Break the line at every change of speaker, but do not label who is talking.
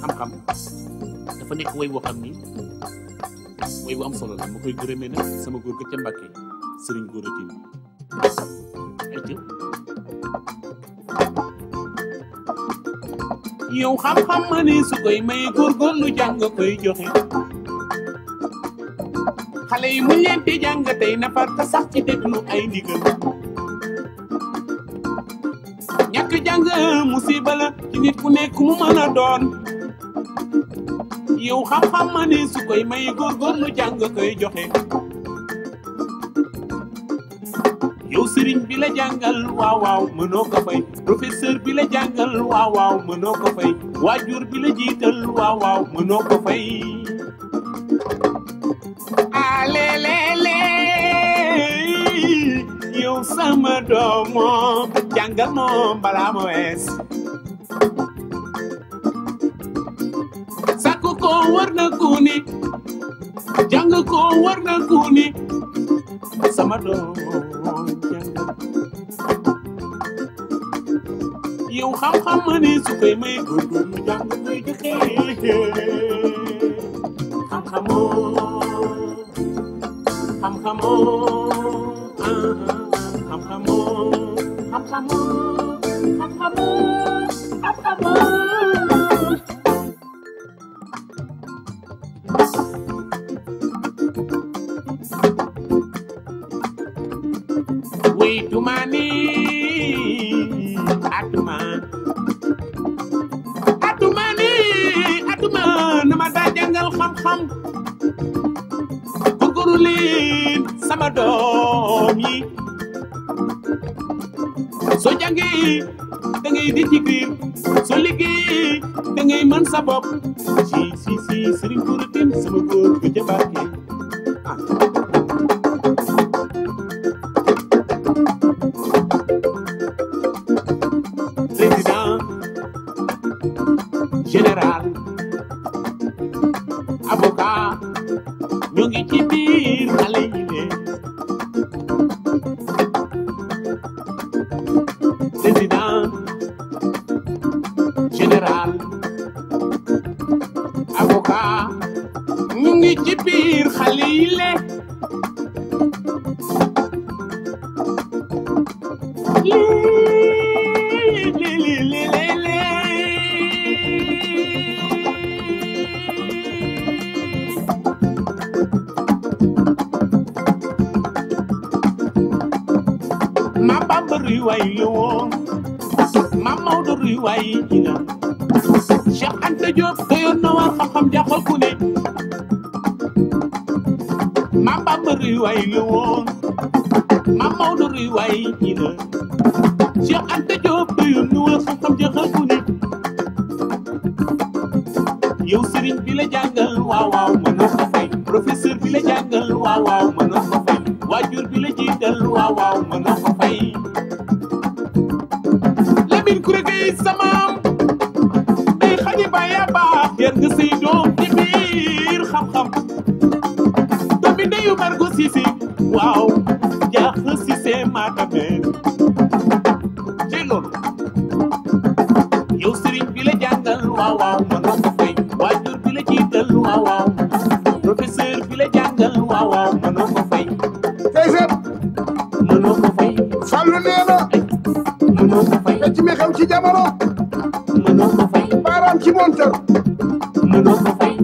xam-xam dafa nekk way boo xam ni way bu am solo la ma koy gërëmee nag sama góor ga ca Mbàkke sëriñ góor a tin ay të yow xam-xam ma ne su koy may góorgóorlu jàng koy joxe xale yi mu leen di jàng tey nafar te sax ci déglu ay ndigal ñàkk jàng musiba la ci nit ku nekk mu mën a doon yow xam-xam ma ne su koy may góorgóorlu jàng koy joxe yow sëriñ bi la jàngal waaw waaw mënoo ko fay professeur bi la jàngal waaw waaw mënoo ko fay waajur bi la jiital waaw waaw mënoo ko fay alelele yow sama doomo jàngal moom balaa mo wees sàkku ko war na kuuni jàng ko war na kuuni sama doom yow xam-xam ma ne su koy may góorgóorlu jàng koy joxe xam-xamoo xam-xamoo wait to money atuma nama daa jàngal xam-xam góorgóorlu leen sama doom yi soo jàngee da ngay di ci biir soo liggéey da ngay mën sa bopp si sëriñ góor a tin sama góor ga ca Mbàkke président général avocat ñu ngi ci biir xale yi ne président général avocat ñu ngi ci biir xale yi le ma Bamba ruy way la woon ma Maodo ruy way ji na Cheikh Anta Diop doyoon na war xam-xam jaaxal ku ne ma Bamba ruy way la woon ma Maodo ruy way ji na Cheikh Anta Diop doyoon na war xam-xam jaaxal ku ne yow sëriñ bi la jàngal waaw waaw mënoo ko fay professeur bi la jàngal waaw waaw mënoo ko fay waajur bi la jiital waaw waaw mënoo ko fay Lamine Kouré Gueye samaam day xañi bàyyi baax yar nga say doom ci biir xam-xam doomi ndeyu Margo Cissé waaw jaax Cissé matameen ci loolu yow sëriñ bi la jàngal waaw waaw mënoo ko fay waajur bi la jiital waaw waaw professeur bi la jàngal waaw waaw mënoo ko fay
tey seet
mënoo ko fay
Fallou nee na
mënoo ko fay
ci mi xew ci jamono
mënoo ko fay
baaraam ci montar
mënoo ko fay